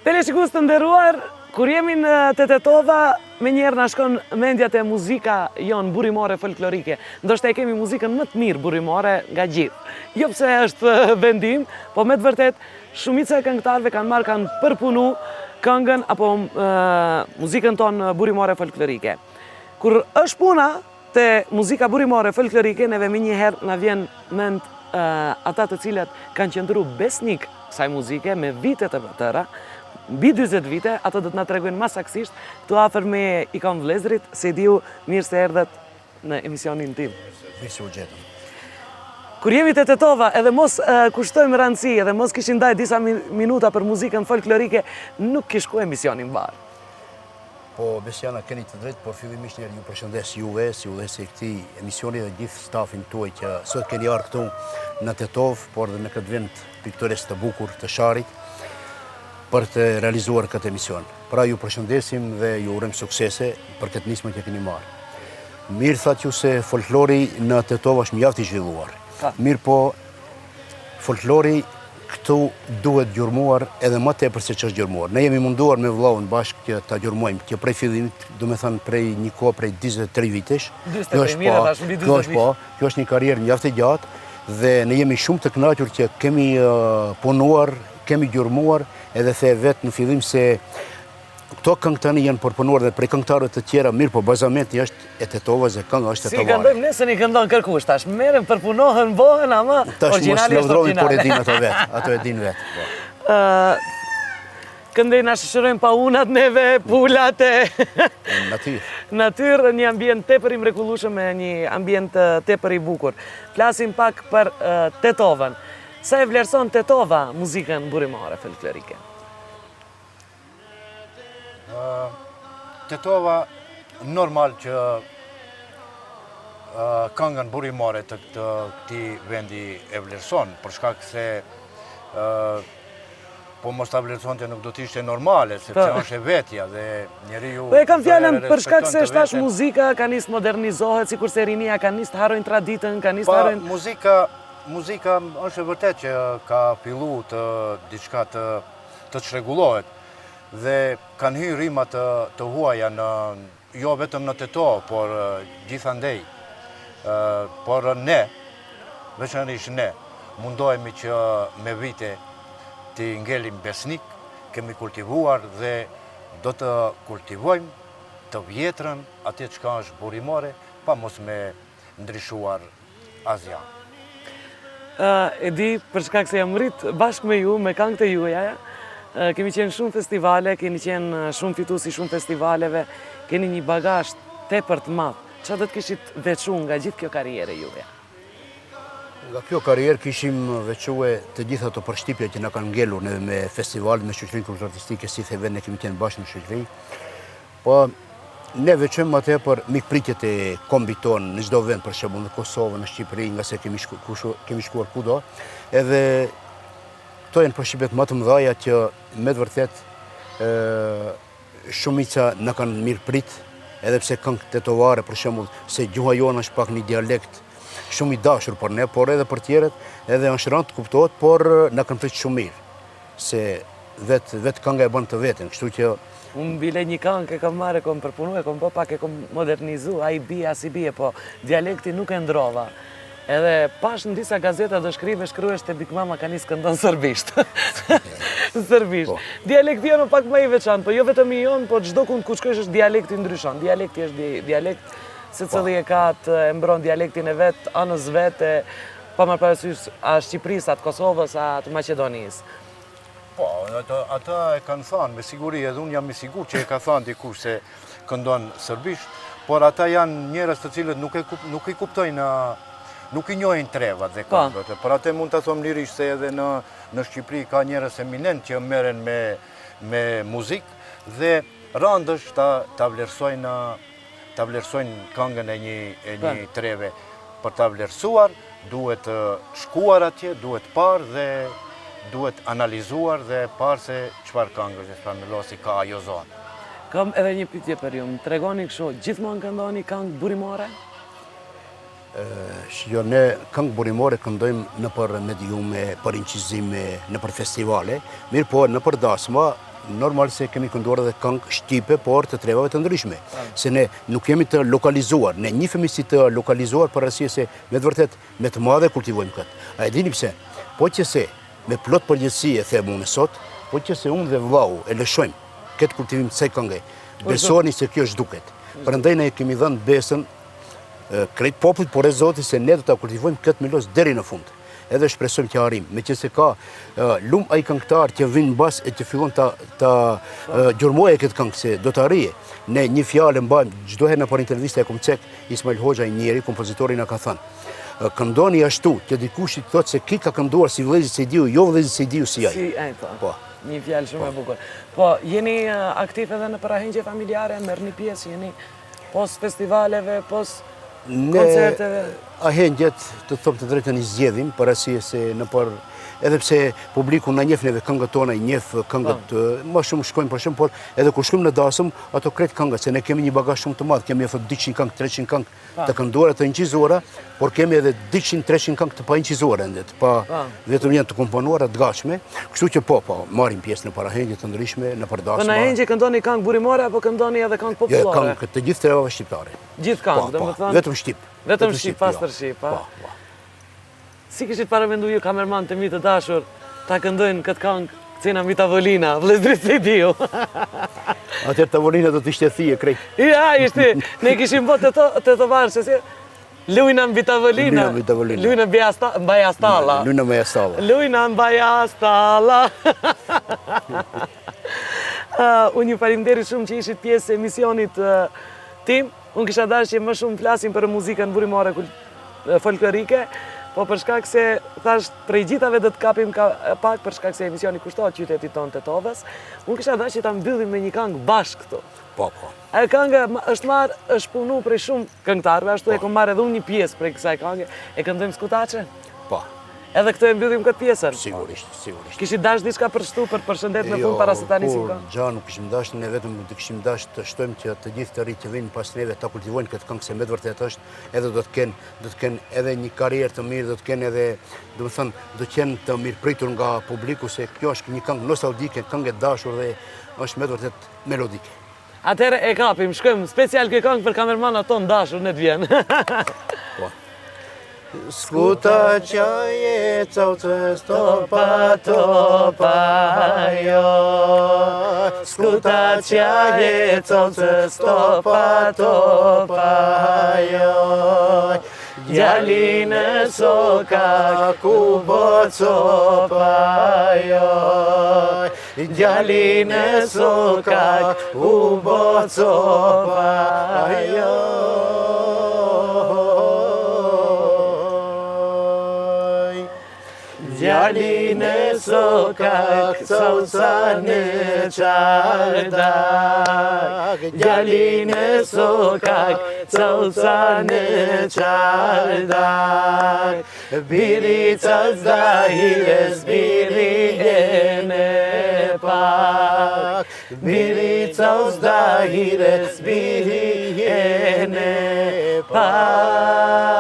Teleshikues të nderuar, kur jemi në Tetetova, me njerë na shkon mendjat e muzika jonë burimore folklorike. Ndoshta e kemi muzikën më të mirë burimore nga gjithë. Jo pse është vendim, po me të vërtet shumica e këngëtarëve kanë përpunu këngën apo muzikën tonë burimore folklorike. Kur është puna te muzika burimore folklorike, neve më njëherë na vjen mend ata të cilat kanë qëndru besnik kësaj muzike me vitet e tëra, mbi 40 vite, ato do të na tregojnë më saktësisht, këtu afër me Ikon Vllezrit, se diu mirë se erdhët në emisionin tim. Mirë se u gjetëm. Kur jemi të Tetova, edhe mos kushtojmë rëndësi, edhe mos kishin ndaj disa minuta për muzikën folklorike, nuk kish ku emisionin mbar. Po, Besiana, keni të drejtë, por fillimisht njerë ju përshëndes juve, si udhëheqësi i këtij emisioni dhe gjithë stafin tuaj që sot keni ardhur këtu në Tetov, por dhe në këtë vend piktoresk të bukur të Sharit, për të realizuar këtë emision. Pra ju përshëndesim dhe ju urojmë suksese për këtë nismë që keni marrë. Mirë thatë ju se folklori në Tetov është mjaft i zhvilluar. Mirë po, folklori këtu duhet gjurmuar edhe më tepër se që është gjurmuar. Ne jemi munduar me vëllaun bashkë që ta gjurmojmë, që prej fillimit, do me thënë prej një kohë prej 23 vitesh. Kjo është një karrierë mjaft e gjatë dhe ne jemi shumë të kënaqur që kemi punuar, kemi gjurmuar, edhe the vetë në fillim se këto këngë tani janë përpunuar dhe prej këngëtarëve të tjera, mirë po bazamenti është e Tetovës dhe kënga është tetovare. Si këndojmë nesër i këndon kërkush, tash merren, përpunohen, bohen, ama origjinali është origjinal. Por e din ato vetë, ato e din vetë. Këndej na shoqërojmë paunat neve, pulat e natyrë. Natyrë, një ambient tepër i mrekullueshëm me një ambient tepër i bukur. Flasim pak për Tetovën. Sa e vlerëson Tetova muzikën burimore folklorike? Tetova normal që këngën burimore të këtij vendi e vlerëson, për shkak se po mos ta vlerësonte nuk do të ishte normale, sepse është e vetja dhe njeriu. Po e kam fjalën për shkak se tash muzika ka nis modernizohet, sikurse rinia ka nis të harrojnë traditën, ka nis të harrojnë. Muzika është e vërtet që ka fillu të diçka të çrregullohet dhe kanë hyrë rima të huaja jo vetëm në Tetovë, por gjithandej. Por ne, veçanërisht ne, mundohemi që me vite të ngelim besnik, kemi kultivuar dhe do të kultivojmë të vjetrën atë çka është burimore, pa mos me ndryshuar asgjë. E di, për shkak se jam rrit bashkë me ju, me këngët e juaja, kemi qenë shumë festivale, keni qenë shumë fituesi shumë festivaleve, keni një bagazh tepër të madh. Çfarë do të kishit veçuar nga gjithë kjo karrierë juaja? Nga kjo karrierë kishim veçue të gjitha ato përshtypje që na kanë ngelur ne me festivalet, me shoqërinë kulturartistike, si the vetë ne kemi qenë bashkë në shoqëri. Po ne veçojmë atë për mikpritjet e kombit tonë në çdo vend, për shembull në Kosovë, në Shqipëri, nga se kemi shkuar kudo, edhe to janë përshtypjet më të mëdha që me të vërtet shumica na kanë mirëprit, edhe pse këngë tetovare, për shembull, se gjuha jona është pak një dialekt shumë i dashur për ne, por edhe për tjerët, edhe është rënd të kuptohet, por na kanë prit shumë mirë, se vetë kënga e bën të veten, kështu që unë bile një këngë e kam marrë, e kom përpunu, e kom pak e kom modernizu, a i bie, as i bie, po dialekti nuk e ndrova. Edhe pash në disa gazeta do shkruesh te Big Mama ka nis këndon serbisht. Serbisht. Dialekti jonë pak më i veçantë, po jo vetëm i jonë, po çdo kund ku shkosh është dialekti ndryshon. Dialekti është dialekt, secili e ka e mbron dialektin e vet, anës vet, pa marrë parasysh a Shqipërisë, a të Kosovës, a të Maqedonisë. Po, ata e kanë thënë, me siguri, edhe unë jam i sigurt që e ka thënë dikush se këndon serbisht, por ata janë njerëz të cilët nuk i kuptojnë, nuk i njohin trevat dhe këngët. Por atë mund ta them lirisht se edhe në Shqipëri ka njerëz eminent që merren me muzikë dhe rëndësh ta vlerësojnë këngën e një treve. Për ta vlerësuar, duhet shkuar atje, duhet parë dhe duhet analizuar dhe parë se çfarë këngësh e çfarë melosi ka ajo zonë. Kam edhe një pyetje për ju. Më tregoni kështu, gjithmonë këndoni këngë burimore? Jo, ne këngë burimore këndojmë në për mediume, për incizime, në për festivale, mirë po në për dasma, normal se kemi kënduar edhe këngë shqipe, por të trevave të ndryshme. Se ne nuk jemi të lokalizuar, ne njihemi si të lokalizuar për arsye se me të vërtet me të madhe kultivojmë këtë. A e dini pse? Po që se me plot përgjithësi e them unë sot, po që se unë dhe vllau e lëshojmë këtë kultivim të kësaj këngë, besoni se kjo zhduket. Prandaj ne kemi dhënë besën krejt popullit, por e Zotit se ne do ta kultivojmë këtë melos deri në fund. edhe shpresojmë që arrim. Meqense ka lumë ai këngëtar që vin mbas e që fillon ta gjurmojë këtë këngë se do të arrije. Ne një fjalë mbajmë çdo herë në për intervistë e kom cek Ismail Hoxha i njeri, kompozitori na ka thënë. Këndoni ashtu që dikush i thotë se ki ka kënduar si vëllezërit Sejdiu, jo vëllezërit Sejdiu si ai. Si ai po. Po. Një fjalë shumë e bukur. Po, jeni aktiv edhe në parahengje familjare, merrni pjesë, jeni pos festivaleve, pos koncerteve? Ne ahengjet, të them të drejtën, i zgjedhim për arsye se në për edhe pse publiku na njeh neve këngët tona, i njeh këngët më shumë shkojnë për shemb, por edhe kur shkojmë në dasëm, ato kret këngët, se ne kemi një bagazh shumë të madh, kemi rreth 200 këngë, 300 këngë të kënduara të incizuara, por kemi edhe 200-300 këngë të pa incizuara ndet, pa vetëm janë të komponuara të gatshme, kështu që po, marrim pjesë në parahengje të ndryshme, në përdasma. Po në hengje këndoni këngë burimore apo këndoni edhe këngë popullore? Jo, këngë të gjithë trevave shqiptare. Gjithë këngë, domethënë. Vetëm shqip. Vetëm shqip, pastër shqip, po. Si kishit paramendu ju kamerman të mi të dashur ta këndojnë këtë këngë cena mbi tavolina, vëllezërit Sejdiu? Atëherë tavolina do të ishte thije krejt. Ja, ishte, ne kishim bërë të të varë, se si lujna mbi tavolina. Lujna mbaj astalla. Lujna mbaj astalla. Lujna mbaj astalla. Unë ju faleminderit shumë që ishit pjesë e emisionit tim. Unë kisha dashur që më shumë flasim për muzikën burimore folklorike, po për shkak se thash prej gjithave do të kapim pak për shkak se emisioni kushtohet qytetit tonë Tetovës. Unë kisha dashur që ta mbyllim me një këngë bashkë këtu. Po. Ajo këngë është punu prej shumë këngëtarëve, ashtu e kom marrë edhe unë një pjesë prej kësaj këngë. E këndojmë skutaçe? Po. Edhe këtë e mbyllim këtë pjesën? Sigurisht. Kishit dash diçka për shtu, për përshëndet në fund para se ta nisim këngë? Jo, nuk kishim dash, ne vetëm do kishim dash të shtojmë që të gjithë të rinjtë që vinë pas neve ta kultivojnë këtë këngë, se me të vërtetë është, edhe do të kenë edhe një karrierë të mirë, do të kenë edhe, domethënë, do të kenë të mirëpritur nga publiku, se kjo është një këngë nostalgjike, këngë e dashur dhe është me të vërtetë melodike. Atëherë e kapim, shkojmë special këtë këngë për kamermanat tonë dashur në të vjen. Po. Skuta qaje caucës topa jo. Skuta qaje caucës topa jo. Djali në soka ku bo copa jo. Djali në soka ku bo copa jo. Djali në sokak, cauca në qardak. Djali në sokak, cauca në qardak. Biri cauca hiles, biri e në pak. Biri cauca hiles, biri e në pak.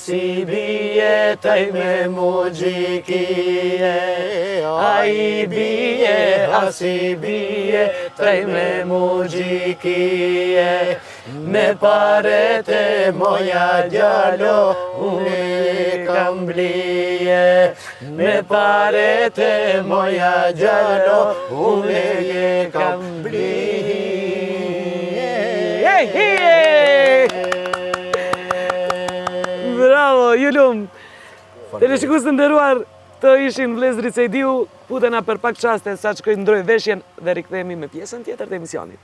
Si bie taj me mujikije, ai bie, si bie taj me mujikije, me parete moja djalo unë kam blije, me parete moja djalo unë kam blije. Bravo, Julum! Teleshikues të nderuar, të ishin vëllezërit Sejdiu, putena për pak çaste sa të shkojnë ndroj veshjen dhe rikthehemi me pjesën tjetër të emisionit.